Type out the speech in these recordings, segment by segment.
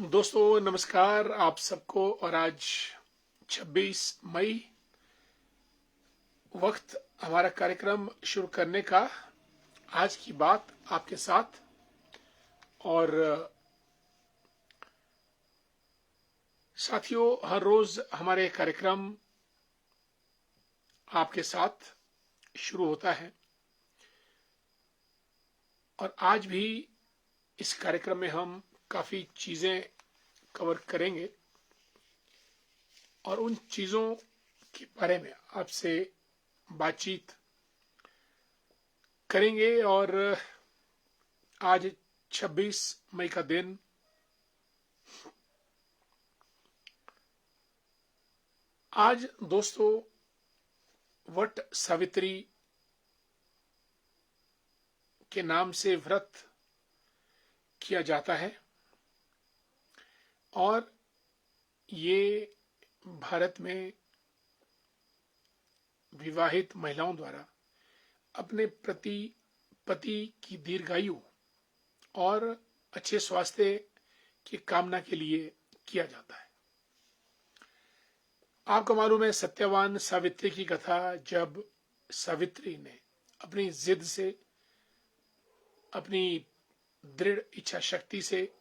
दोस्तों नमस्कार आप सबको। और आज 26 मई, वक्त हमारा कार्यक्रम शुरू करने का। आज की बात आपके साथ। और साथियों, हर रोज हमारे कार्यक्रम आपके साथ शुरू होता है और आज भी इस कार्यक्रम में हम काफी चीजें कवर करेंगे और उन चीजों के बारे में आपसे बातचीत करेंगे। और आज 26 मई का दिन आज दोस्तों वट सावित्री के नाम से व्रत किया जाता है और ये भारत में विवाहित महिलाओं द्वारा अपने पति की दीर्घायु और अच्छे स्वास्थ्य की कामना के लिए किया जाता है। आपको मालूम है, सत्यवान सावित्री की कथा, जब सावित्री ने अपनी जिद से, अपनी दृढ़ इच्छा शक्ति से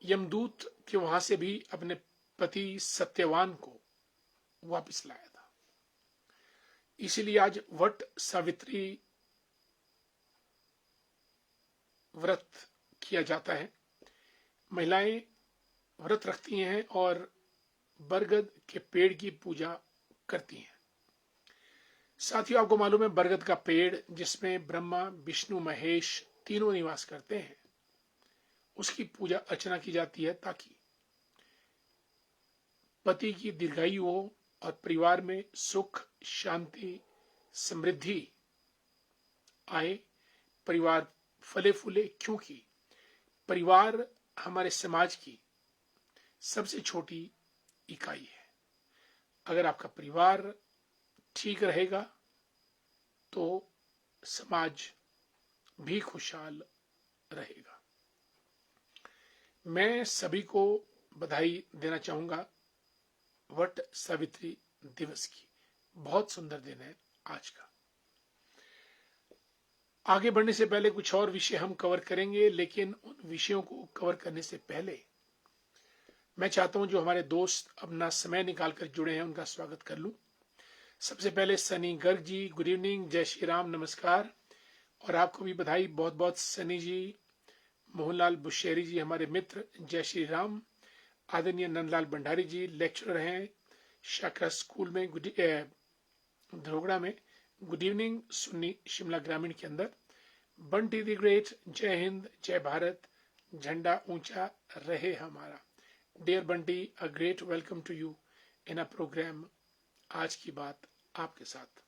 यमदूत के वहां से भी अपने पति सत्यवान को वापस लाया था। इसीलिए आज वट सावित्री व्रत किया जाता है। महिलाएं व्रत रखती हैं और बरगद के पेड़ की पूजा करती हैं। साथियों, आपको मालूम है, बरगद का पेड़ जिसमें ब्रह्मा विष्णु महेश तीनों निवास करते हैं, उसकी पूजा अर्चना की जाती है ताकि पति की दीर्घायु हो और परिवार में सुख शांति समृद्धि आए, परिवार फले फूले। क्योंकि परिवार हमारे समाज की सबसे छोटी इकाई है। अगर आपका परिवार ठीक रहेगा तो समाज भी खुशहाल रहेगा। मैं सभी को बधाई देना चाहूंगा वट सावित्री दिवस की। बहुत सुंदर दिन है आज का। आगे बढ़ने से पहले कुछ और विषय हम कवर करेंगे, लेकिन उन विषयों को कवर करने से पहले मैं चाहता हूं जो हमारे दोस्त अपना समय निकालकर जुड़े हैं उनका स्वागत कर लूं। सबसे पहले सनी गर्ग जी, गुड इवनिंग, जय श्री राम, नमस्कार। और आपको भी बधाई बहुत बहुत सनी जी। मोहनलाल बुशेरी जी हमारे मित्र, जय श्री राम। आदरणीय नंदलाल भंडारी जी लेक्चरर हैं शाखा स्कूल में धरोगड़ा में, गुड इवनिंग। सुन्नी शिमला ग्रामीण के अंदर। बंटी द ग्रेट, जय हिंद जय भारत, झंडा ऊंचा रहे हमारा। Dear Bunty, a great welcome to you in a programme आज की बात आपके साथ।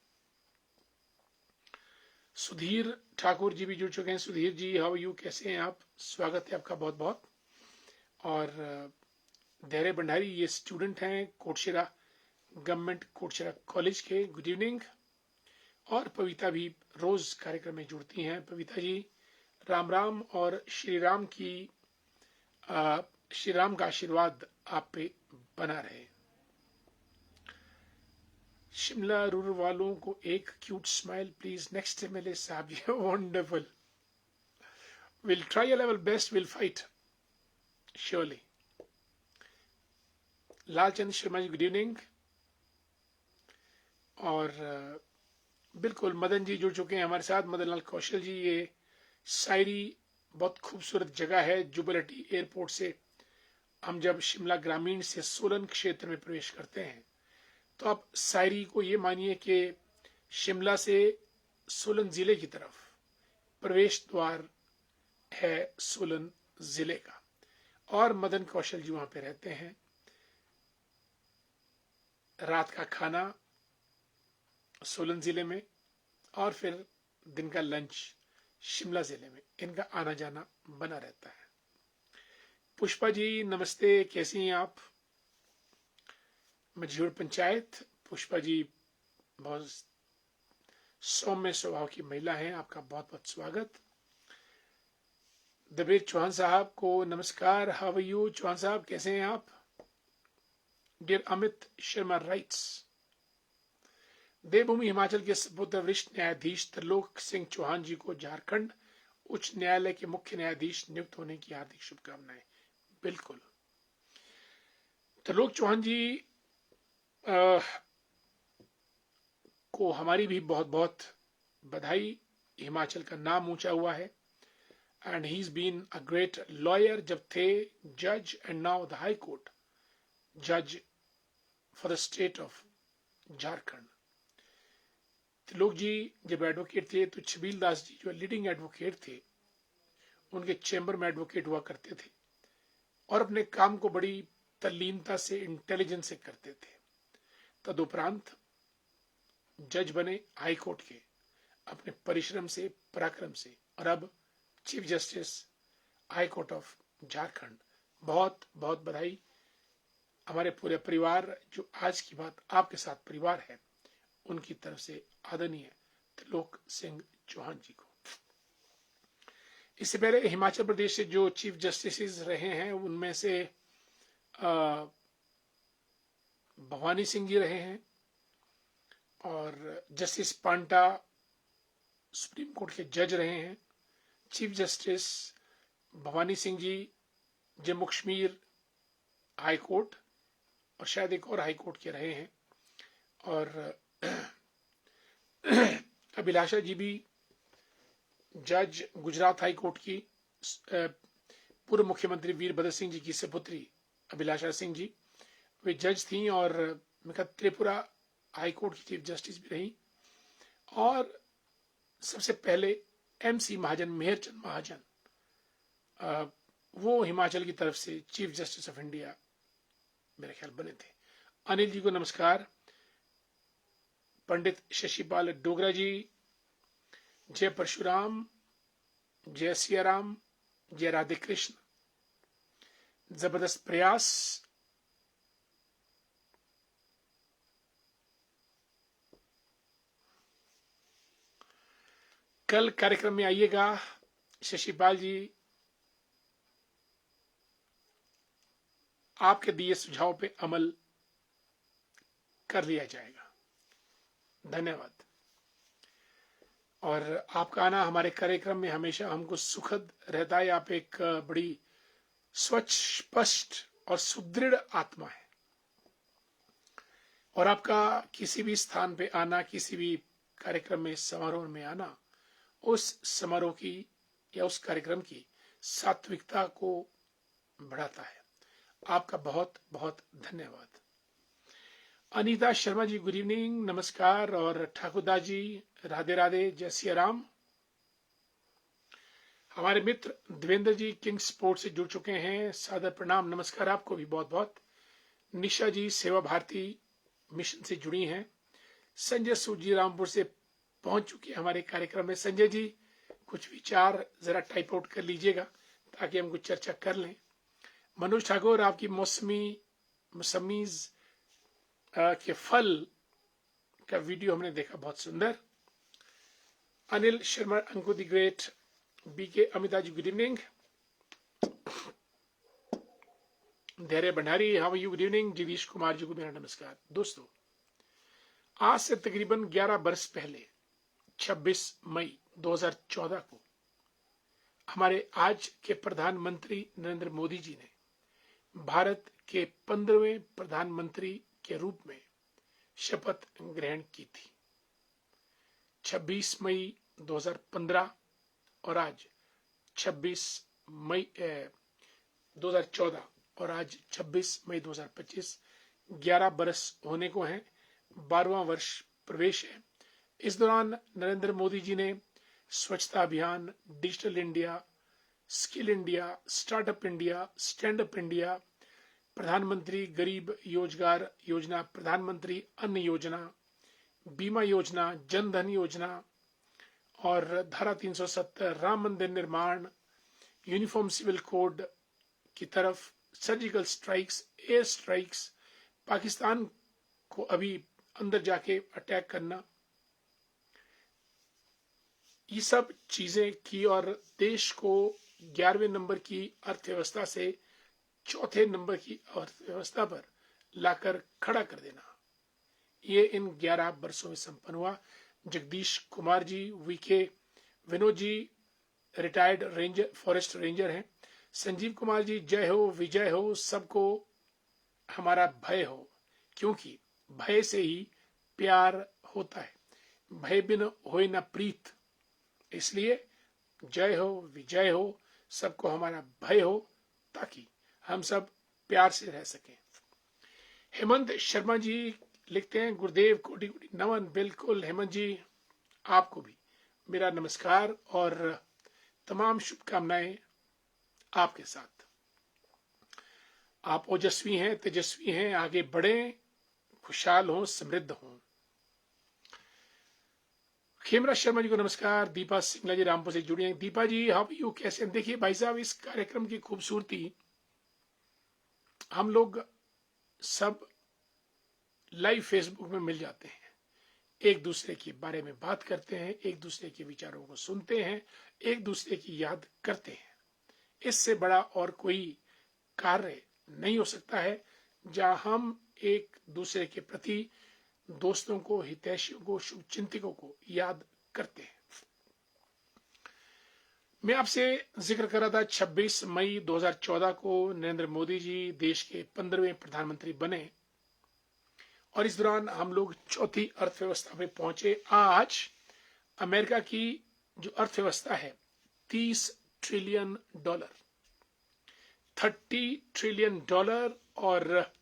सुधीर ठाकुर जी भी जुड़ चुके हैं। सुधीर जी, हाउ यू, कैसे हैं आप? स्वागत है आपका बहुत बहुत। और धैर्य भंडारी, ये स्टूडेंट हैं कोटशिरा गवर्नमेंट कोटशिरा कॉलेज के, गुड इवनिंग। और पविता भी रोज कार्यक्रम में जुड़ती हैं। पविता जी, राम राम और श्री राम का आशीर्वाद आप पे बना रहे। शिमला रूरल वालों को एक cute smile please. Next MLA साहब जी, wonderful. Will try a level best, will fight surely. Lalchand Sharma ji, good evening. और बिल्कुल मदन जी जुड़ चुके हैं हमारे साथ। मदन लाल कौशल जी, ये शायरी बहुत खूबसूरत जगह है। जुबलटी एयरपोर्ट से हम जब शिमला ग्रामीण से सोलन क्षेत्र में प्रवेश करते हैं तो आप शायरी को ये मानिए कि शिमला से सोलन जिले की तरफ प्रवेश द्वार है सोलन जिले का। और मदन कौशल जी वहां पे रहते हैं। रात का खाना सोलन जिले में और फिर दिन का लंच शिमला जिले में, इनका आना जाना बना रहता है। पुष्पा जी नमस्ते, कैसी हैं आप? मझूर पंचायत, पुष्पा जी बहुत सौम्य स्वभाव की महिला हैं, आपका बहुत बहुत स्वागत। दबीर चौहान साहब को नमस्कार। हाउ आर यू चौहान साहब, कैसे हैं आप? डियर अमित शर्मा राइट्स, देवभूमि हिमाचल के सपुत्र वरिष्ठ न्यायाधीश त्रिलोक सिंह चौहान जी को झारखंड उच्च न्यायालय के मुख्य न्यायाधीश नियुक्त होने की हार्दिक शुभकामनाएं। बिल्कुल, त्रिलोक चौहान जी को हमारी भी बहुत बहुत बधाई। हिमाचल का नाम ऊंचा हुआ है and he is been a great lawyer जब थे जज and now the high court जज for the state of Jharkhand. Trilok जी जब एडवोकेट थे तो छबील दास जी जो लीडिंग एडवोकेट थे उनके चैम्बर में एडवोकेट हुआ करते थे और अपने काम को बड़ी तल्लीनता से, इंटेलिजेंस से करते थे। तदुपरांत जज बने हाई कोर्ट के अपने परिश्रम से, पराक्रम से, और अब chief justice high court of Jharkhand. बहुत बहुत बधाई। हमारे पूरे परिवार जो आज की बात आपके साथ परिवार है उनकी तरफ से आदरणीय त्रिलोक सिंह चौहान जी को। इससे पहले हिमाचल प्रदेश से जो चीफ जस्टिस रहे हैं उनमें से भवानी सिंह जी रहे हैं और जस्टिस पांटा सुप्रीम कोर्ट के जज रहे हैं। Chief justice Bhavani Singh ji Jammu Kashmir high court और शायद एक और हाई कोर्ट के रहे हैं, और अभिलाषा जी भी जज गुजरात हाई कोर्ट की, पूर्व मुख्यमंत्री वीरभद्र सिंह जी की सपुत्री अभिलाषा सिंह जी, वे जज थी और त्रिपुरा हाई कोर्ट की चीफ जस्टिस भी रही। और सबसे पहले MC महाजन, मेहरचंद महाजन, वो हिमाचल की तरफ से चीफ जस्टिस ऑफ इंडिया मेरे ख्याल बने थे। अनिल जी को नमस्कार। पंडित शशिपाल डोगरा जी, जय परशुराम, जय सियाराम, जय राधे कृष्ण, जबरदस्त प्रयास। कल कार्यक्रम में आइएगा शशिपाल जी, आपके दिए सुझाव पे अमल कर लिया जाएगा। धन्यवाद। और आपका आना हमारे कार्यक्रम में हमेशा हमको सुखद रहता है। आप एक बड़ी स्वच्छ, स्पष्ट और सुदृढ़ आत्मा है और आपका किसी भी स्थान पे आना, किसी भी कार्यक्रम में, समारोह में आना, उस समारोह की या उस कार्यक्रम की सात्विकता को बढ़ाता है। आपका बहुत बहुत धन्यवाद। अनीता शर्मा जी, गुड इवनिंग, नमस्कार। और ठाकुरदास जी, राधे राधे, जय सिया राम। हमारे मित्र देवेंद्र जी किंग स्पोर्ट से जुड़ चुके हैं, सादर प्रणाम, नमस्कार आपको भी बहुत बहुत। निशा जी सेवा भारती मिशन से जुड़ी हैं। संजय सूद जी रामपुर से पहुंच चुके हैं हमारे कार्यक्रम में। संजय जी कुछ विचार जरा टाइप आउट कर लीजिएगा ताकि हम कुछ चर्चा कर लें। मनोज ठाकुर, आपकी मौसमीज के फल का वीडियो हमने देखा, बहुत सुंदर। Anil Sharma, Anku the great, BK Amita ji, good evening. Dhairya Bhandari, how are you, good evening. Jagdish Kumar ji को मेरा नमस्कार। दोस्तों, आज से तकरीबन 11 वर्ष पहले 26 मई 2014 को हमारे आज के प्रधानमंत्री नरेंद्र मोदी जी ने भारत के 15वें प्रधानमंत्री के रूप में शपथ ग्रहण की थी। 26 मई 2015 और आज 26 मई 2014 और आज 26 मई 2025, 11 बरस होने को हैं। 12वां वर्ष प्रवेश है। इस दौरान नरेंद्र मोदी जी ने स्वच्छता अभियान, digital India, skill India, startup India, stand up India, प्रधानमंत्री गरीब रोजगार योजना, प्रधानमंत्री अन्न योजना, बीमा योजना, जन धन योजना और धारा 370, राम मंदिर निर्माण, यूनिफॉर्म सिविल कोड की तरफ, surgical strikes, air strikes, Pakistan को अभी अंदर जाके अटैक करना, ये सब चीजें की और देश को 11वें नंबर की अर्थव्यवस्था से चौथे नंबर की अर्थव्यवस्था पर लाकर खड़ा कर देना, ये इन 11 वर्षों में संपन्न हुआ। जगदीश कुमार जी, VK Vinod ji retired ranger, forest ranger हैं। संजीव कुमार जी, जय हो, विजय हो, सबको हमारा भय हो, क्योंकि भय से ही प्यार होता है, भय बिन होए न प्रीत। इसलिए जय हो, विजय हो, सबको हमारा भय हो, ताकि हम सब प्यार से रह सकें। हेमंत शर्मा जी लिखते हैं, गुरुदेव कोटि कोटि नमन। बिल्कुल हेमंत जी, आपको भी मेरा नमस्कार और तमाम शुभकामनाएं आपके साथ। आप ओजस्वी हैं, तेजस्वी हैं, आगे बढ़ें, खुशहाल हों, समृद्ध हों। खेमराज शर्मा जी को नमस्कार। दीपा सिंगला जी रामपुर से जुड़ी हैं। दीपा जी, हाउ यू, कैसे हैं? देखिए भाई साहब, इस कार्यक्रम की खूबसूरती, हम लोग सब लाइव फेसबुक में मिल जाते हैं, एक दूसरे के बारे में बात करते हैं, एक दूसरे के विचारों को सुनते हैं, एक दूसरे की याद करते हैं। इससे बड़ा और कोई कार्य नहीं हो सकता है जहां हम एक दूसरे के प्रति, दोस्तों को, हितैषियों को, शुभचिंतकों को याद करते हैं। मैं आपसे जिक्र कर रहा था 26 मई 2014 को नरेंद्र मोदी जी देश के 15वें प्रधानमंत्री बने और इस दौरान हम लोग चौथी अर्थव्यवस्था पे पहुंचे। आज अमेरिका की जो अर्थव्यवस्था है, $30 ट्रिलियन, 30 ट्रिलियन डॉलर, और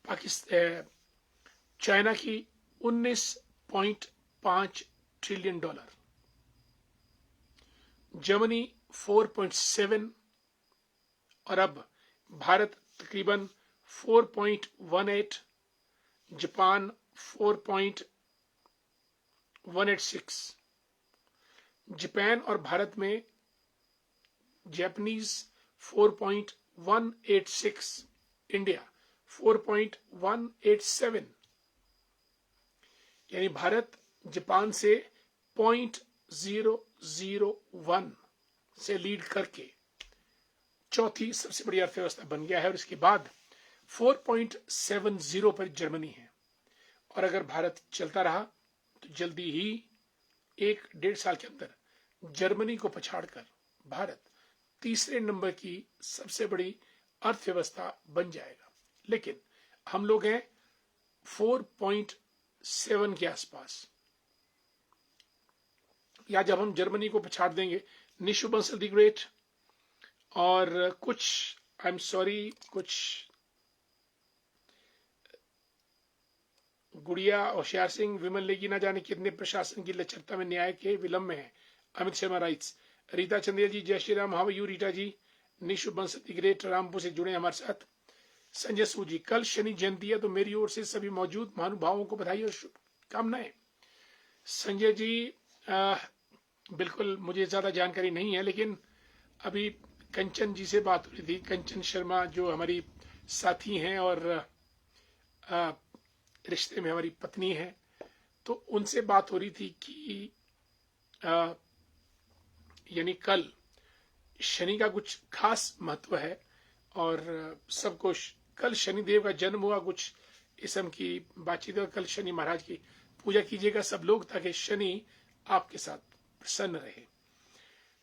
पाकिस्तान, चाइना की 19.5 ट्रिलियन डॉलर, जर्मनी 4.7, और अब भारत तकरीबन 4.18, जापान 4.186। जापान और भारत में जापानीज 4.186, इंडिया 4.187, यानी भारत जापान से 0.001 से लीड करके चौथी सबसे बड़ी अर्थव्यवस्था बन गया है। और इसके बाद 4.70 पर जर्मनी है। और अगर भारत चलता रहा तो जल्दी ही 1-1.5 साल के अंदर जर्मनी को पछाड़कर भारत तीसरे नंबर की सबसे बड़ी अर्थव्यवस्था बन जाएगा। लेकिन हम लोग हैं 4.7 के आसपास, या जब हम जर्मनी को पछाड़ देंगे, निशु बंसल द ग्रेट और कुछ, आई एम सॉरी, कुछ गुड़िया, होशियार सिंह, विमल लेगी ना जाने कितने प्रशासन की लचरता में न्याय के विलंब में है। अमित शर्मा राइट्स। रीता चंदेल जी, जय Shri Ram, how you Rita ji. Nishu Bansal the great Rampur से जुड़े हमारे साथ। संजय सू जी, कल शनि जयंती है तो मेरी ओर से सभी मौजूद महानुभावों को बधाई और शुभकामनाएं। संजय जी, बिल्कुल मुझे ज्यादा जानकारी नहीं है, लेकिन अभी कंचन जी से बात हो रही थी, कंचन शर्मा जो हमारी साथी हैं और रिश्ते में हमारी पत्नी है, तो उनसे बात हो रही थी कि यानी कल शनि का कुछ खास महत्व है और सबको कल शनिदेव का जन्म हुआ, कुछ इसम की बातचीत। और कल शनि महाराज की पूजा कीजिएगा सब लोग, ताकि शनि आपके साथ प्रसन्न रहे।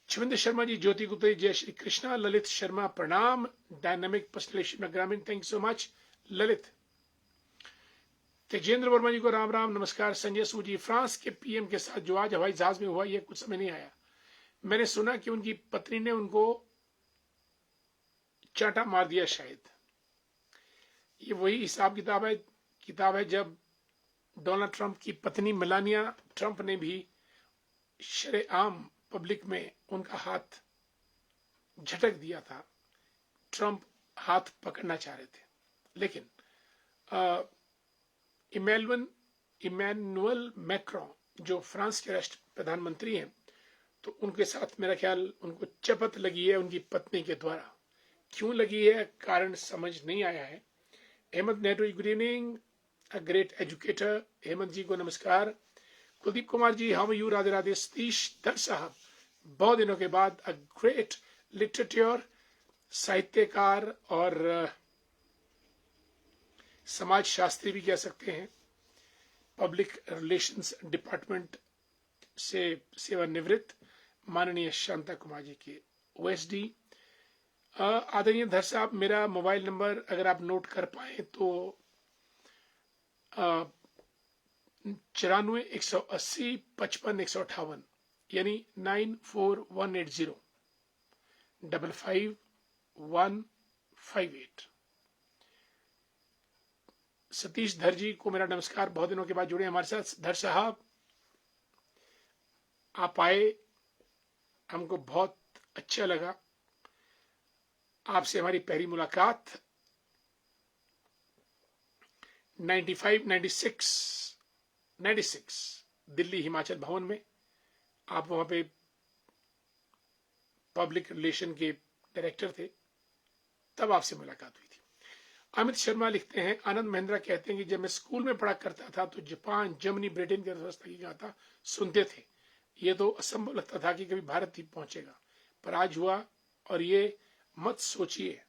शिवेंद्र शर्मा जी, ज्योति गुप्ता, जय श्री कृष्णा। ललित शर्मा, प्रणाम। डायनामिक पर्सनलेशन ग्रामीण, thank so much Lalit. Tejendra Verma ji को राम राम, नमस्कार। संजय सू जी, फ्रांस के पीएम के साथ जो आज हवाई जहाज में हुआ, यह कुछ समझ नहीं आया। मैंने सुना कि उनकी पत्नी ने उनको चांटा मार दिया शायद। ये वही हिसाब किताब है जब डोनाल्ड ट्रंप की पत्नी मेलानिया ट्रंप ने भी शरेआम पब्लिक में उनका हाथ झटक दिया था। ट्रंप हाथ पकड़ना चाह रहे थे, लेकिन इमैनुअल मैक्रोन जो फ्रांस के राष्ट्र प्रधानमंत्री हैं, तो उनके साथ मेरा ख्याल उनको चपत लगी है उनकी पत्नी के द्वारा। क्यों लगी है, कारण समझ नहीं आया है। Hemant Nehru, good evening, a great educator. Hemant ji को नमस्कार। Kuldeep Kumar ji, how you, Radhe Radhe. सतीश धर साहब, बहुत दिनों के बाद अ ग्रेट लिटरेचर, साहित्यकार और समाज शास्त्री भी कह सकते हैं, पब्लिक रिलेशंस डिपार्टमेंट से सेवानिवृत्त माननीय शांता कुमार जी के ओएसडी। आदरणीय धर साहब, मेरा मोबाइल नंबर अगर आप नोट कर पाए तो 94 180 55 158, यानी 9418555158। सतीश धर जी को मेरा नमस्कार, बहुत दिनों के बाद जुड़े हमारे साथ। धर साहब, आप आए, हमको बहुत अच्छा लगा। आपसे हमारी पहली मुलाकात 96 दिल्ली हिमाचल भवन में। आप वहां पे पब्लिक रिलेशन के डायरेक्टर थे, तब आपसे मुलाकात हुई थी। अमित शर्मा लिखते हैं, आनंद महिंद्रा कहते हैं कि जब मैं स्कूल में पढ़ा करता था तो जापान, जर्मनी, ब्रिटेन की अर्थव्यवस्था की गाथा सुनते थे। ये तो असंभव लगता था कि कभी भारत ही पहुंचेगा, पर आज हुआ। और ये मत सोचिए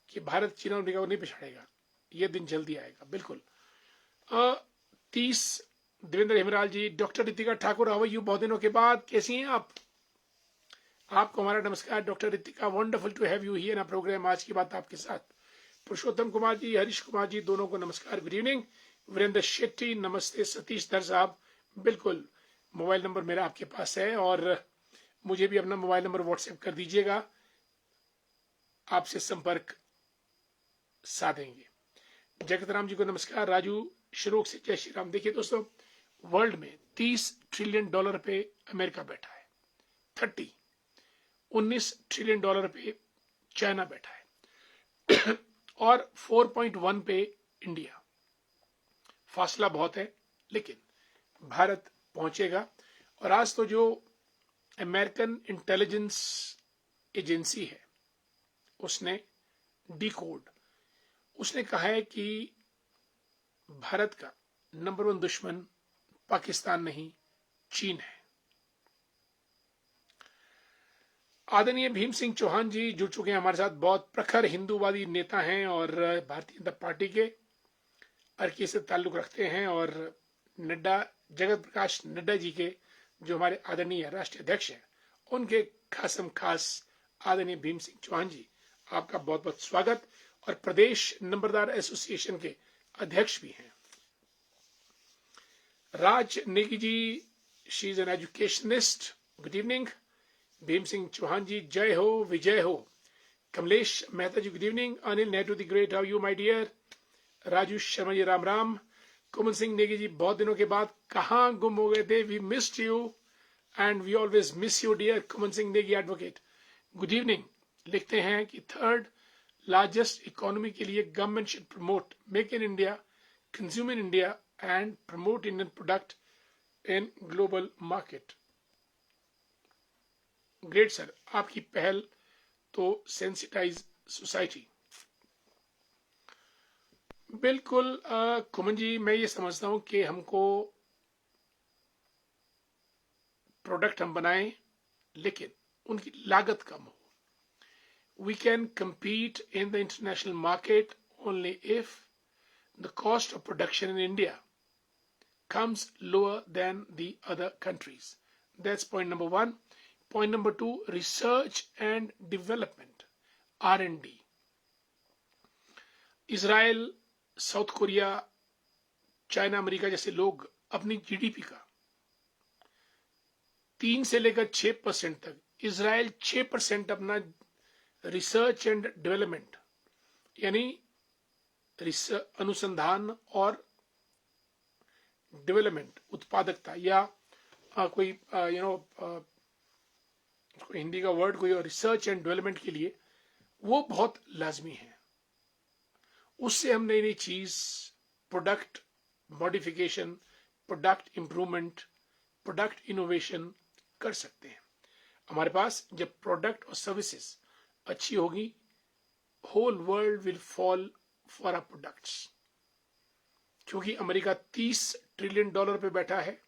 कि भारत चीन और अमेरिका को नहीं पिछाड़ेगा, ये दिन जल्दी आएगा, बिल्कुल। 30 Devendra Hemral ji, doctor Ritika Thakur, how are you, बहुत दिनों के बाद, कैसी हैं आप? आपको हमारा नमस्कार doctor Ritika, wonderful to have you here in programme. आज की बात आपके साथ। पुरुषोत्तम कुमार जी, हरीश कुमार जी, दोनों को नमस्कार, गुड इवनिंग। वीरेंद्र शेट्टी, नमस्ते। सतीश धर साहब, बिल्कुल, मोबाइल नंबर मेरा आपके पास है और मुझे भी अपना मोबाइल नंबर व्हाट्सएप कर दीजिएगा, आपसे संपर्क साधेंगे। जगत राम जी को नमस्कार। राजू श्रोक से जय श्री राम। देखिए दोस्तों, वर्ल्ड में $30 ट्रिलियन पे अमेरिका बैठा है, 19 ट्रिलियन पे चाइना बैठा है और 4.1 पे इंडिया। फासला बहुत है, लेकिन भारत पहुंचेगा। और आज तो जो अमेरिकन इंटेलिजेंस एजेंसी है, उसने डिकोड, उसने कहा है कि भारत का नंबर 1 दुश्मन पाकिस्तान नहीं, चीन है। आदरणीय भीम सिंह चौहान जी जुड़ चुके हैं हमारे साथ, बहुत प्रखर हिंदूवादी नेता हैं और भारतीय जनता पार्टी के अर्की से ताल्लुक रखते हैं। और नड्डा, जगत प्रकाश नड्डा जी के, जो हमारे आदरणीय राष्ट्रीय अध्यक्ष हैं, उनके खासम खास आदरणीय भीम सिंह चौहान जी, आपका बहुत बहुत स्वागत। और प्रदेश नंबरदार एसोसिएशन के अध्यक्ष भी हैं। Raj Negi ji, she is an educationist, good evening. Bhim Singh Chauhan ji, जय हो विजय हो। Kamlesh Mehta ji, good evening. Anil Nehru the great, how you my dear. Raju Sharma ji, Ram Ram. Kuman Singh Negi ji, बहुत दिनों के बाद कहाँ गुम हो गए थे, we missed you and we always miss you dear Kuman Singh Negi advocate, good evening. लिखते हैं कि थर्ड लार्जेस्ट इकोनॉमी के लिए government should promote make in India, consume in India and promote Indian product in global market. Great sir, आपकी पहल तो sensitize society. बिल्कुल Koeman जी, मैं ये समझता हूं कि हमको प्रोडक्ट हम बनाएं, लेकिन उनकी लागत कम हो। We can compete in the international market only if the cost of production in India comes lower than the other countries. That's point number 1. Point number 2, research and development, R&D. Israel, south Korea, China, America जैसे लोग अपनी GDP का 3 से लेकर 6% तक, Israel 6% अपना research and development, यानी अनुसंधान और डेवलपमेंट, उत्पादकता, या कोई हिंदी का वर्ड कोई, और रिसर्च एंड डेवलपमेंट के लिए वो बहुत लाजमी है। उससे हम नई नई चीज, product modification, product improvement, product innovation कर सकते हैं। हमारे पास जब प्रोडक्ट और सर्विसेज अच्छी होगी, whole world will fall for our products. क्योंकि अमेरिका $30 ट्रिलियन पे बैठा है,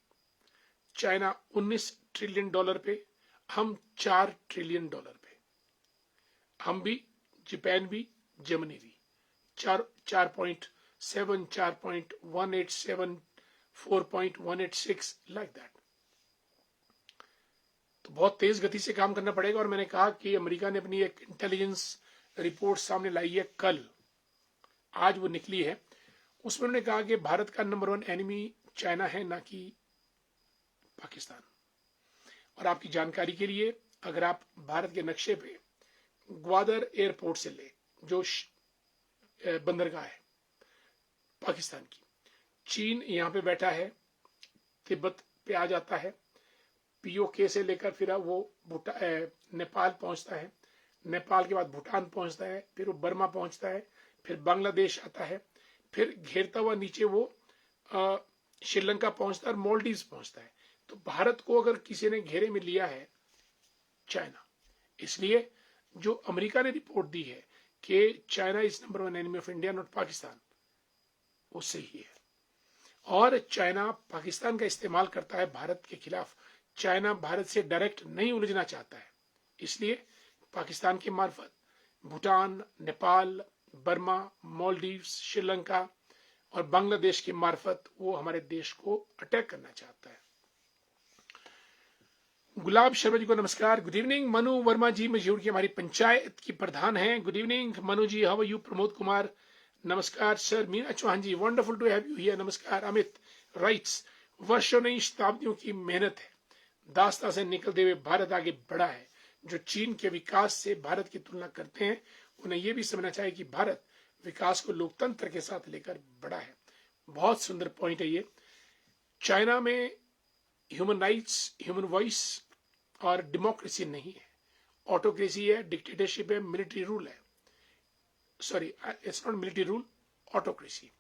चाइना 19 ट्रिलियन डॉलर पे, हम 4 ट्रिलियन डॉलर पे। हम भी, जापान भी, जर्मनी भी 4.7, 4.187, 4.186 लाइक दैट। तो बहुत तेज गति से काम करना पड़ेगा। और मैंने कहा कि अमेरिका ने अपनी एक इंटेलिजेंस रिपोर्ट सामने लाई है कल, आज वो निकली है। उसमें उन्होंने कहा कि भारत का नंबर 1 एनिमी चाइना है, ना कि पाकिस्तान। और आपकी जानकारी के लिए, अगर आप भारत के नक्शे पे ग्वादर एयरपोर्ट से ले, जो बंदरगाह है पाकिस्तान की, चीन यहां पे बैठा है, तिब्बत पे आ जाता है, पीओके से लेकर फिर वो नेपाल पहुंचता है, नेपाल के बाद भूटान पहुंचता है, फिर वो बर्मा पहुंचता है, फिर बांग्लादेश आता है, फिर घेरता हुआ नीचे वो श्रीलंका पहुंचता है और मालदीव्स पहुंचता है। तो भारत को अगर किसी ने घेरे में लिया है, चाइना। इसलिए जो अमेरिका ने रिपोर्ट दी है कि China is number 1 enemy of India not Pakistan, वो सही है। और चाइना पाकिस्तान का इस्तेमाल करता है भारत के खिलाफ। चाइना भारत से डायरेक्ट नहीं उलझना चाहता है, इसलिए पाकिस्तान के मार्फत भूटान, नेपाल, बर्मा, मालदीव्स, श्रीलंका और बांग्लादेश के मार्फत वो हमारे देश को अटैक करना चाहता है। गुलाब शर्मा जी को नमस्कार, गुड इवनिंग। मनु वर्मा जी मजूर की हमारी पंचायत की प्रधान हैं, good evening Manu ji, how are you. Pramod Kumar नमस्कार sir. Meena Chauhan ji, wonderful to have you here, नमस्कार। अमित राइट्स, वर्षों नहीं शताब्दियों की मेहनत है, दास्ता से निकलते हुए भारत आगे बढ़ा है। जो चीन के विकास से भारत की तुलना करते हैं, उन्हें यह भी समझना चाहिए कि भारत विकास को लोकतंत्र के साथ लेकर बढ़ा है। बहुत सुंदर पॉइंट है ये। चाइना में ह्यूमन राइट्स, ह्यूमन वॉइस और डेमोक्रेसी नहीं है, ऑटोक्रेसी है, डिक्टेटरशिप है, मिलिट्री रूल है। Sorry, it's not military rule, autocracy.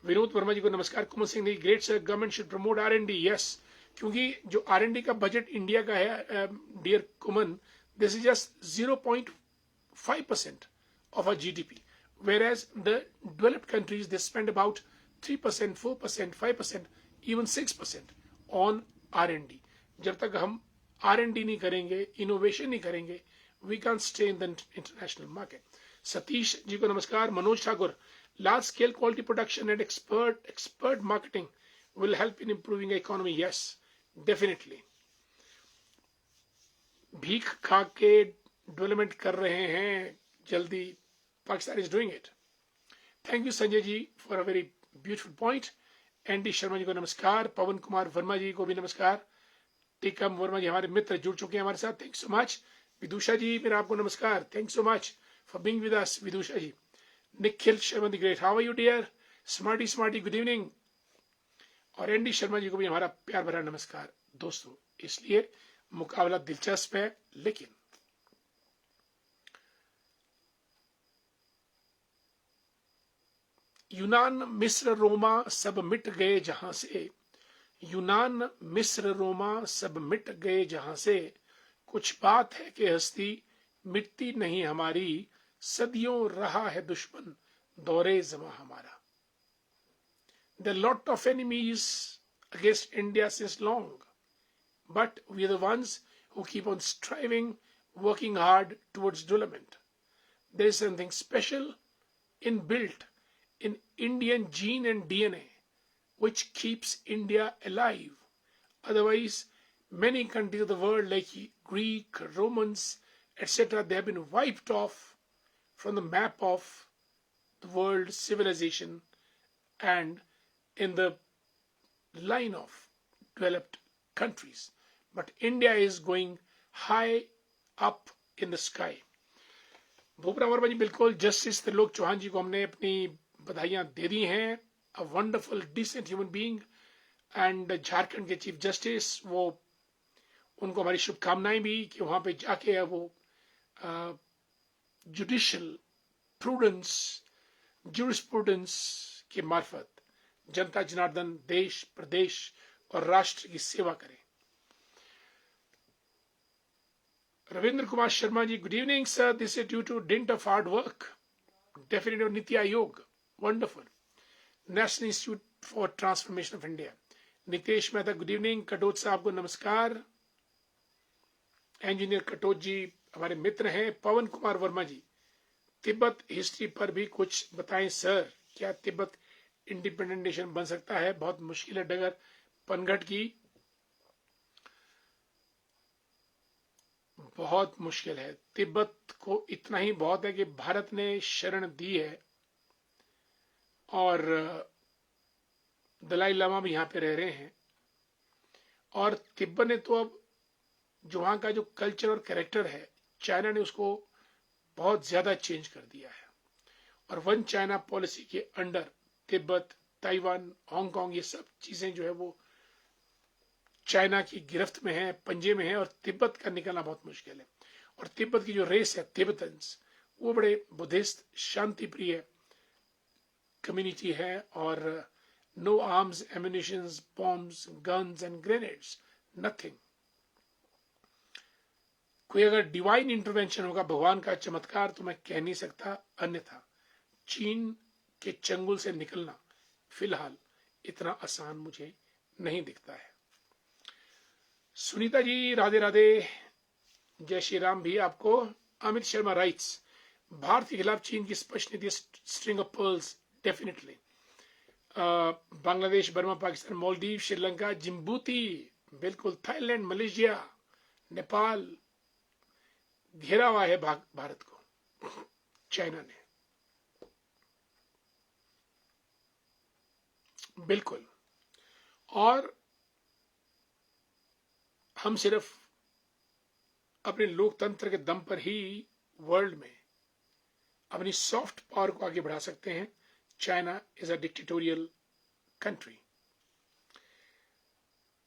Vinod Verma ji को नमस्कार। कुमार सिंह ने, great sir, government should promote R&D। Yes, क्योंकि जो R&D का बजट इंडिया का है, dear Kuman, this is just 0.5% of our GDP, whereas the developed countries they spend about 3%, 4%, 5%, even 6% on R&D. जब तक हम R&D नहीं करेंगे, इनोवेशन नहीं करेंगे, we can't stay in the international market. Satish ji को नमस्कार। Manoj Thakur, large scale quality production and expert marketing will help in improving economy. Yes, definitely. भीख खा के डेवलपमेंट कर रहे हैं, जल्दी Pakistan is doing it. Thank you Sanjay ji for a very beautiful point. ND Sharma ji को नमस्कार। पवन कुमार वर्मा जी को भी नमस्कार। टीकम वर्मा जी हमारे मित्र जुड़ चुके हैं हमारे साथ, थैंक सो मच। विदुषा जी, मेरा आपको नमस्कार, thank so much for being with us Vidusha ji. Nikhil Sharma the great, how are you dear. Smarty, good evening. और एनडी शर्मा जी को भी हमारा प्यार भरा नमस्कार। दोस्तों, इसलिए मुकाबला दिलचस्प है, लेकिन यूनान, मिस्र, रोमा सब मिट गए जहां से, यूनान, मिस्र, रोमा सब मिट गए जहां से, कुछ बात है कि हस्ती मिटती नहीं हमारी, सदियों रहा है दुश्मन दौरे ज़मा हमारा। There are a lot of enemies against India since long, but we are the ones who keep on striving, working hard towards development. There is something special inbuilt in Indian gene and DNA which keeps India alive. Otherwise, many countries of the world like Greek, Romans, etc., they have been wiped off from the map of the world civilization and in the line of developed countries. But India is going high up in the sky. Bhupram Verma जी, बिल्कुल। Justice Trilok Chauhan जी को हमने अपनी बधाइयां दे दी हैं, a wonderful decent human being and Jharkhand के chief justice, वो उनको हमारी शुभकामनाएं भी कि वहां पे जाके वो जुडिशियल प्रूडेंस, ज्यूरिस्प्रूडेंस के मार्फत जनता जनार्दन, देश, प्रदेश और राष्ट्र की सेवा करें। Ravindra Kumar Sharma ji, good evening sir, this is due to dint of hard work, definitely NITI Aayog, wonderful, national institute for transformation of India, Nitesh Mehta good evening. Katoch साहब को नमस्कार। इंजीनियर कटोच जी हमारे मित्र हैं। पवन कुमार वर्मा जी, तिब्बत हिस्ट्री पर भी कुछ बताएं सर, क्या तिब्बत इंडिपेंडेंट नेशन बन सकता है? बहुत मुश्किल है डगर पनघट की, बहुत मुश्किल है। तिब्बत को इतना ही बहुत है कि भारत ने शरण दी है और दलाई लामा भी यहाँ पे रह रहे हैं, और तिब्बत ने तो अब जो वहाँ का जो कल्चर और कैरेक्टर है, चाइना ने उसको बहुत ज्यादा चेंज कर दिया है। और वन चाइना पॉलिसी के अंडर तिब्बत, ताइवान, हांगकांग, ये सब चीजें जो है वो चाइना की गिरफ्त में है, पंजे में है, और तिब्बत का निकलना बहुत मुश्किल है। और तिब्बत की जो रेस है तिब्बतन्स, वो बड़े बुद्धिस्ट शांति प्रिय कम्युनिटी है, और no arms, ammunitions, bombs, guns and grenades, nothing. कोई अगर डिवाइन इंटरवेंशन होगा, भगवान का चमत्कार, तो मैं कह नहीं सकता, अन्यथा चीन के चंगुल से निकलना फिलहाल इतना आसान मुझे नहीं दिखता है। सुनीता जी राधे राधे, जय श्री राम भी आपको। अमित शर्मा राइट्स, भारत के खिलाफ चीन की स्पष्ट नीति string of pearls, definitely. Bangladesh, Burma, Pakistan, Maldives, Sri Lanka, Djibouti, बिल्कुल, थाईलैंड, मलेशिया, नेपाल, घेरा हुआ है भारत को चाइना ने, बिल्कुल। और हम सिर्फ अपने लोकतंत्र के दम पर ही वर्ल्ड में अपनी सॉफ्ट पावर को आगे बढ़ा सकते हैं। China is a dictatorial country.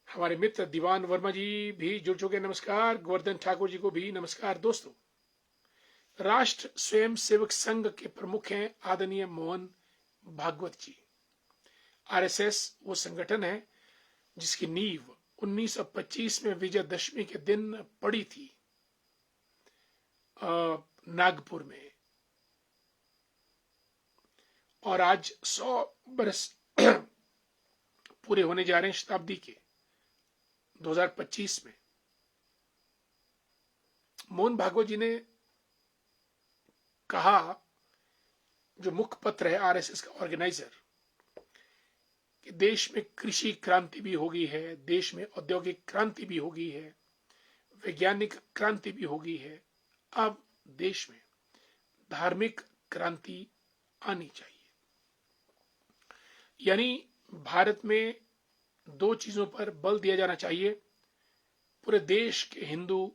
हमारे मित्र दीवान वर्मा जी भी जुड़ चुके, नमस्कार। गोवर्धन ठाकुर जी को भी नमस्कार। दोस्तों, राष्ट्र स्वयं सेवक संघ के प्रमुख हैं आदरणीय मोहन भागवत जी। आरएसएस वो संगठन है जिसकी नींव 1925 में विजयदशमी के दिन पड़ी थी नागपुर में, और आज 100 बरस पूरे होने जा रहे हैं शताब्दी के 2025 में। मोहन भागवत जी ने कहा, जो मुखपत्र है आरएसएस का ऑर्गेनाइजर, कि देश में कृषि क्रांति भी हो गई है, देश में औद्योगिक क्रांति भी हो गई है, वैज्ञानिक क्रांति भी हो गई है, अब देश में धार्मिक क्रांति आनी चाहिए। यानी भारत में दो चीजों पर बल दिया जाना चाहिए। पूरे देश के हिंदू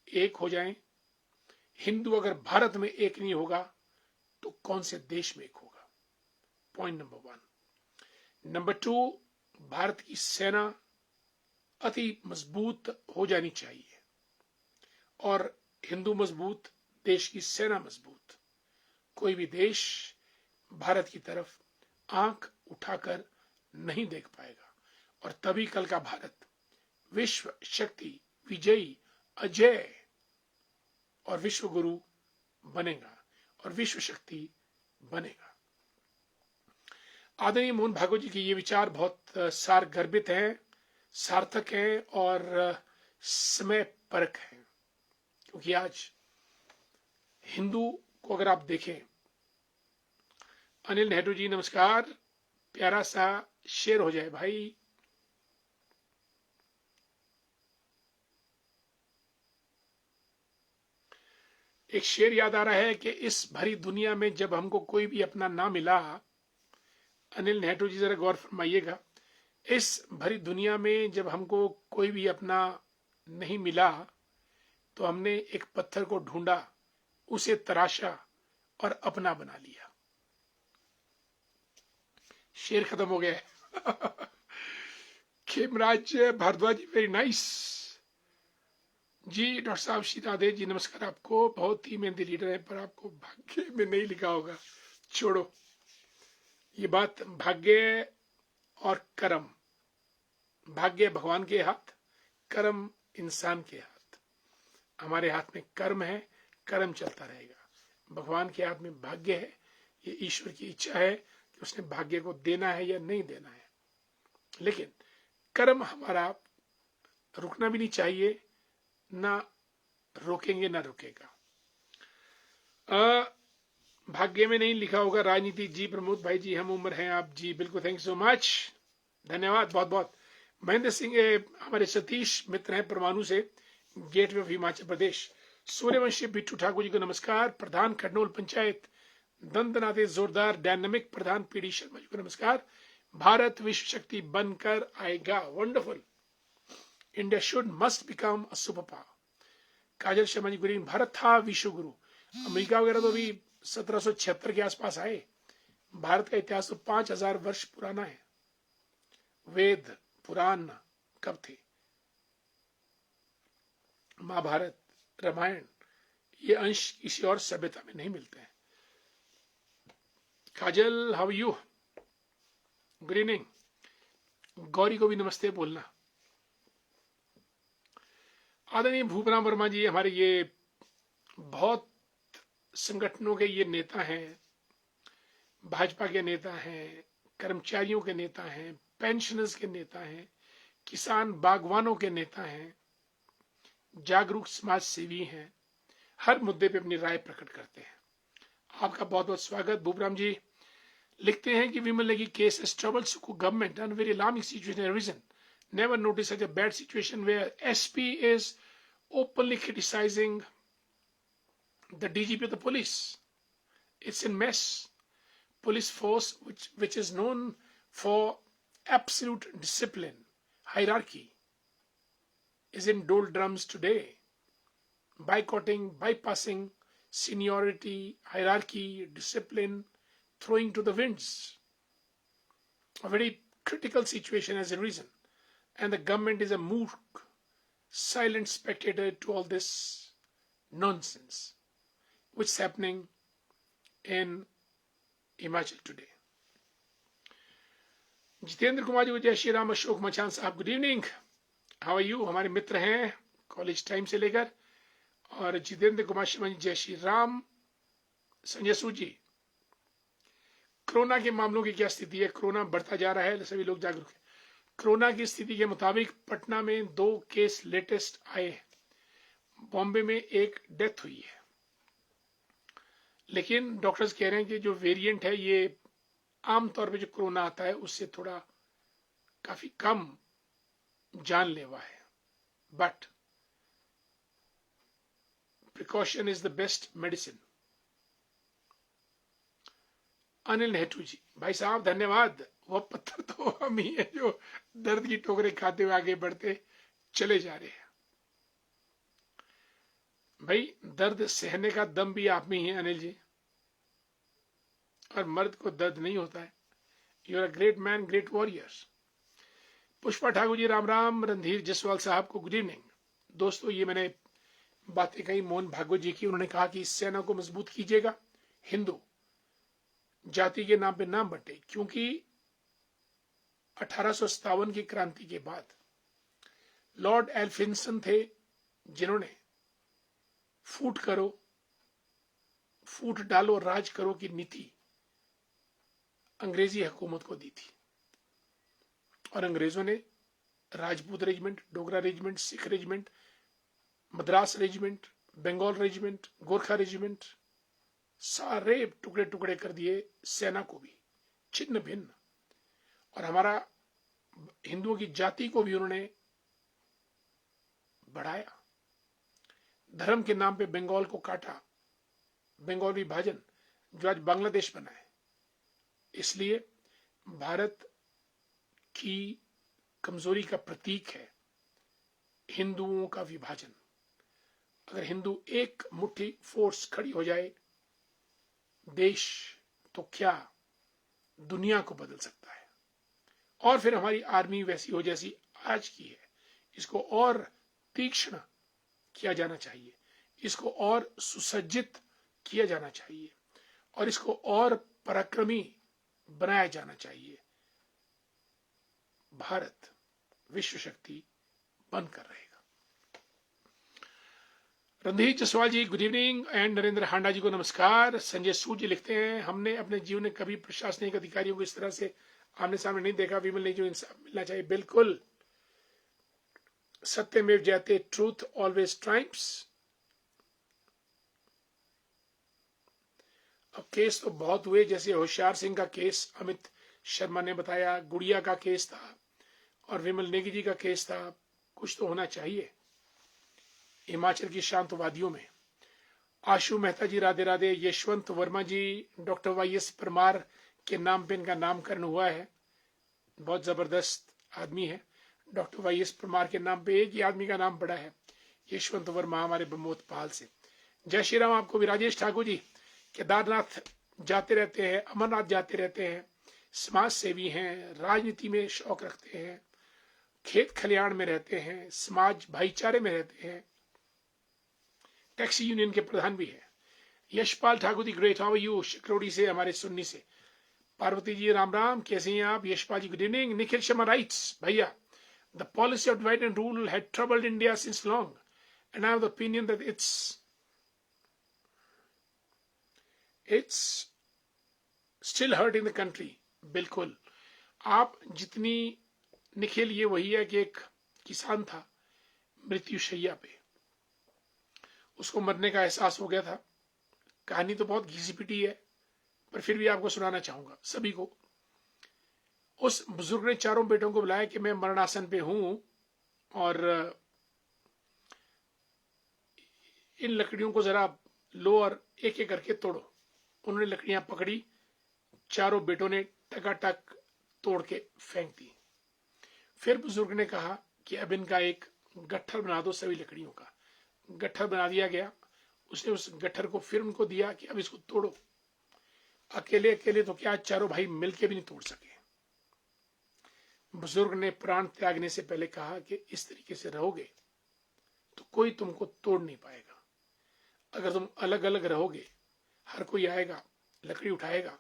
एक हो जाएं। हिंदू अगर भारत में एक नहीं होगा तो कौन से देश में एक होगा? Point number 1। नंबर 2, भारत की सेना अति मजबूत हो जानी चाहिए, और हिंदू मजबूत, देश की सेना मजबूत। कोई भी देश भारत की तरफ आंख उठाकर नहीं देख पाएगा, और तभी कल का भारत विश्व शक्ति, विजयी, अजय और विश्व गुरु बनेगा और विश्व शक्ति बनेगा। आदरणीय मोहन भागवत जी के ये विचार बहुत सारगर्भित हैं, सार्थक हैं और समय परक हैं, क्योंकि आज हिंदू को अगर आप देखें, अनिल नेहरू जी नमस्कार। प्यारा सा शेर हो जाए भाई। एक शेर याद आ रहा है कि इस भरी दुनिया में जब हमको कोई भी अपना ना मिला, अनिल नेहरू जी जरा गौर फरमाइएगा, इस भरी दुनिया में जब हमको कोई भी अपना नहीं मिला तो हमने एक पत्थर को ढूंढा, उसे तराशा और अपना बना लिया। शेर खत्म हो गया। खेमराज भारद्वाज, वेरी नाइस जी। डॉक्टर साहब सीतादेव जी नमस्कार आपको। बहुत ही मेहनती लीडर है, पर आपको भाग्य में नहीं लिखा होगा, छोड़ो ये बात। भाग्य और कर्म, भाग्य भगवान के हाथ, कर्म इंसान के हाथ। हमारे हाथ में कर्म है, कर्म चलता रहेगा। भगवान के हाथ में भाग्य है, ये ईश्वर की इच्छा है कि उसने भाग्य को देना है या नहीं देना है। लेकिन कर्म हमारा रुकना भी नहीं चाहिए, ना रोकेंगे ना रुकेगा। भाग्य में नहीं लिखा होगा राजनीति जी। प्रमोद भाई जी, हम उम्र हैं आप जी, बिल्कुल, थैंक यू सो मच, धन्यवाद बहुत बहुत। महेंद्र सिंह हमारे सतीश मित्र हैं परमाणु से, गेटवे ऑफ हिमाचल प्रदेश। सूर्यवंशी बिट्टू ठाकुर जी को नमस्कार। प्रधान खडनोल पंचायत दंदनादे जोरदार डायनामिक प्रधान पीडी शर्मा जी को नमस्कार। भारत विश्व शक्ति बनकर आएगा, wonderful, India should must become a super power. Kajal Sharma ji good evening. Bharat था विश्व गुरु, अमेरिका वगैरह तो अभी 1776 के आसपास आए। भारत का इतिहास तो 5000 वर्ष पुराना है। वेद पुराण कब थे? महाभारत, रामायण, ये अंश किसी और सभ्यता में नहीं मिलते हैं। Kajal, how you, good evening. Gauri को भी नमस्ते बोलना। आदरणीय भूपराम वर्मा जी हमारे ये बहुत संगठनों के ये नेता हैं, भाजपा के नेता हैं, कर्मचारियों के नेता हैं, पेंशनर्स के नेता हैं, किसान बागवानों के नेता हैं, जागरूक समाज सेवी हैं, हर मुद्दे पे अपनी राय प्रकट करते हैं। आपका बहुत बहुत स्वागत। भूपराम जी लिखते हैं कि Vimal Negi case has troubled Sukhu government and very alarming situation has arisen. Never noticed such a bad situation where SP is openly criticizing the DGP of the police. It's in mess. Police force which is known for absolute discipline, hierarchy, is in doldrums today. Boycotting, bypassing seniority, hierarchy, discipline, throwing to the winds. A very critical situation has arisen, and the government is a mook, silent spectator to all this nonsense which is happening in Himachal today. Jitendra Kumar ji को जय श्री राम। अशोक मचान साहब good evening, how are you, हमारे मित्र हैं college time से लेकर। और जितेंद्र कुमार शर्मा जी जय श्री राम। संजय सूद जी, कोरोना के मामलों की क्या स्थिति है? कोरोना बढ़ता जा रहा है, सभी लोग जागरूक हैं। कोरोना की स्थिति के मुताबिक पटना में 2 केस लेटेस्ट आए हैं, बॉम्बे में 1 डेथ हुई है। लेकिन डॉक्टर्स कह रहे हैं कि जो वेरिएंट है ये आमतौर पे जो कोरोना आता है उससे थोड़ा काफी कम जानलेवा है, but precaution is the best medicine. Anil Nehru ji, भाई साहब धन्यवाद। वो पत्थर तो हम ही है जो दर्द की ठोकरें खाते हुए आगे बढ़ते चले जा रहे हैं। भाई दर्द सहने का दम भी आप में ही है अनिल जी, और मर्द को दर्द नहीं होता है। You are a great man, great warriors. Pushpa Thakur ji Ram Ram. Randhir Jaswal साहब को गुड इवनिंग। दोस्तों ये मैंने बातें कही मोहन भागवत जी की, उन्होंने कहा कि इस सेना को मजबूत कीजिएगा, हिंदू जाति के नाम पे ना बंटे, क्योंकि 1857 की क्रांति के बाद लॉर्ड एल्फिंसन थे जिन्होंने फूट करो, फूट डालो राज करो की नीति अंग्रेजी हुकूमत को दी थी। और अंग्रेजों ने Rajput regiment, Dogra regiment, Sikh regiment, Madras regiment, Bengal regiment, Gorkha regiment, सारे टुकड़े टुकड़े कर दिए सेना को भी, छिन्न भिन्न। और हमारा हिंदुओं की जाति को भी उन्होंने बढ़ाया। धर्म के नाम पे बंगाल को काटा, बंगाल विभाजन जो आज बांग्लादेश बना है। इसलिए भारत की कमजोरी का प्रतीक है हिंदुओं का विभाजन। अगर हिंदू एक मुट्ठी फोर्स खड़ी हो जाए देश, तो क्या दुनिया को बदल सकता है। और फिर हमारी आर्मी वैसी हो जैसी आज की है। इसको और तीक्ष्ण किया जाना चाहिए, इसको और सुसज्जित किया जाना चाहिए, और इसको और पराक्रमी बनाया जाना चाहिए। भारत विश्व शक्ति बनकर रहेगा। रणधीर जसवाल जी गुड इवनिंग एंड नरेंद्र हांडा जी को नमस्कार। संजय सूद जी लिखते हैं, हमने अपने जीवन में कभी प्रशासनिक अधिकारियों को इस तरह से आमने सामने नहीं देखा। विमल ने जो इंसाफ मिलना चाहिए, बिल्कुल सत्यमेव जयते, ट्रूथ ऑलवेज ट्राइम्फ्स। अब केस तो बहुत हुए, जैसे होशियार सिंह का केस अमित शर्मा ने बताया, गुड़िया का केस था और विमल नेगी जी का केस था। कुछ तो होना चाहिए हिमाचल की शांत वादियों में। आशु मेहता जी राधे राधे। यशवंत वर्मा जी, डॉक्टर वाईएस परमार के नाम पे इनका नामकरण हुआ है, बहुत जबरदस्त आदमी है। डॉक्टर वाईएस परमार के नाम पे एक ही आदमी का नाम पड़ा है, यशवंत वर्मा, हमारे बमोत पाल से। जय श्री राम आपको भी। राजेश ठाकुर जी केदारनाथ जाते रहते हैं, अमरनाथ जाते रहते हैं, समाज सेवी हैं, राजनीति में शौक रखते हैं, खेत खलियान में रहते हैं, समाज भाईचारे में रहते हैं, टैक्सी यूनियन के प्रधान भी है। Yashpal Thakur ji great, how are you? शिकरोड़ी से, हमारे सुन्नी से। पार्वती जी राम राम, कैसे हैं आप? Yashpal ji good evening. Nikhil Sharma writes, भैया the policy of divide and rule had troubled India since long and I have the opinion that it's still hurt in the country. बिल्कुल, आप जितनी, निखिल ये वही है कि एक किसान था मृत्युशैया पे, उसको मरने का एहसास हो गया था। कहानी तो बहुत घिसी पिटी है, पर फिर भी आपको सुनाना चाहूंगा सभी को। उस बुजुर्ग ने चारों बेटों को बुलाया कि मैं मरणासन पे हूं और इन लकड़ियों को जरा लो और एक एक करके तोड़ो। उन्होंने लकड़ियां पकड़ी, चारों बेटों ने टकाटक तोड़ के फेंक दी। फिर बुजुर्ग ने कहा कि अब इनका एक गट्ठर बना दो, सभी लकड़ियों का गट्ठर बना दिया गया। उसने उस गट्ठर को फिर उनको दिया कि अब इसको तोड़ो। अकेले अकेले तो क्या, चारों भाई मिलके भी नहीं तोड़ सके। बुजुर्ग ने प्राण त्यागने से पहले कहा कि इस तरीके से रहोगे तो कोई तुमको तोड़ नहीं पाएगा। अगर तुम अलग अलग रहोगे, हर कोई आएगा, लकड़ी उठाएगा,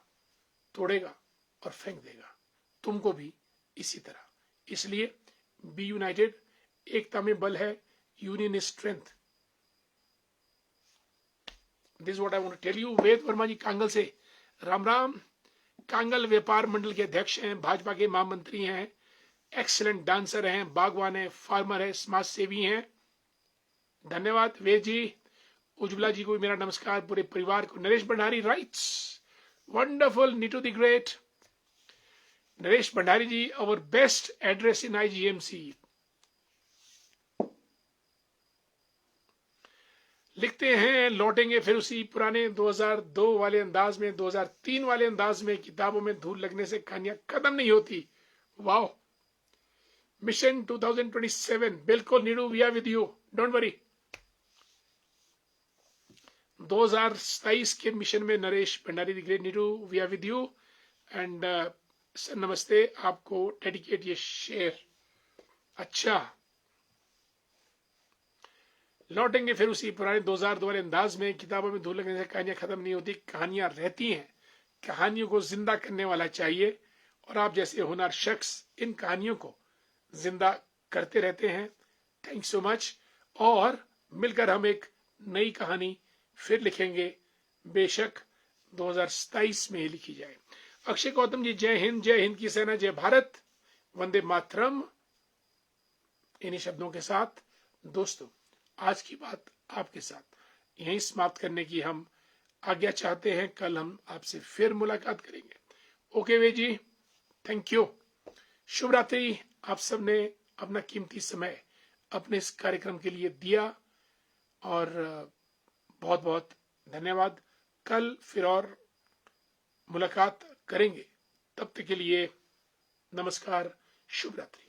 तोड़ेगा और फेंक देगा, तुमको भी इसी तरह। इसलिए बी यूनाइटेड, एकता में बल है, union is strength. This what I want to tell you. Ved Verma ji Kangal से, राम राम। कांगल व्यापार मंडल के अध्यक्ष हैं, भाजपा के महामंत्री हैं, एक्सीलेंट डांसर हैं, बागवान हैं, फार्मर हैं, समाज सेवी हैं। धन्यवाद वेद जी। उज्ज्वला जी को भी मेरा नमस्कार, पूरे परिवार को। Naresh Bhandari writes, wonderful, Neetu the great. Naresh Bhandari ji, our best address in IGMC. लिखते हैं, लौटेंगे फिर उसी पुराने 2002 वाले अंदाज में, 2003 वाले अंदाज में। किताबों में धूल लगने से कहानियां खत्म नहीं होती। वाह। मिशन 2027, बिल्कुल Needu, we are with you, don't worry. 2027 के मिशन में Naresh Bhandari the great, Needu we are with you. And sir नमस्ते, आपको डेडिकेट ये शेयर। अच्छा, लौटेंगे फिर उसी पुराने 2002 वाले अंदाज में। किताबों में धूल लगने से कहानियां खत्म नहीं होती, कहानियां रहती हैं। कहानियों को जिंदा करने वाला चाहिए, और आप जैसे होनहार शख्स इन कहानियों को जिंदा करते रहते हैं। Thank so much. और मिलकर हम एक नई कहानी फिर लिखेंगे, बेशक 2027 में ही लिखी जाए। अक्षय गौतम जी, जय हिंद की सेना, जय भारत, वंदे मातरम। इन्हीं शब्दों के साथ दोस्तों, आज की बात आपके साथ यहीं समाप्त करने की हम आज्ञा चाहते हैं। कल हम आपसे फिर मुलाकात करेंगे। ओके वे जी, थैंक यू, शुभ रात्रि। आप सबने अपना कीमती समय अपने इस कार्यक्रम के लिए दिया, और बहुत बहुत धन्यवाद। कल फिर और मुलाकात करेंगे, तब तक के लिए नमस्कार, शुभ रात्रि।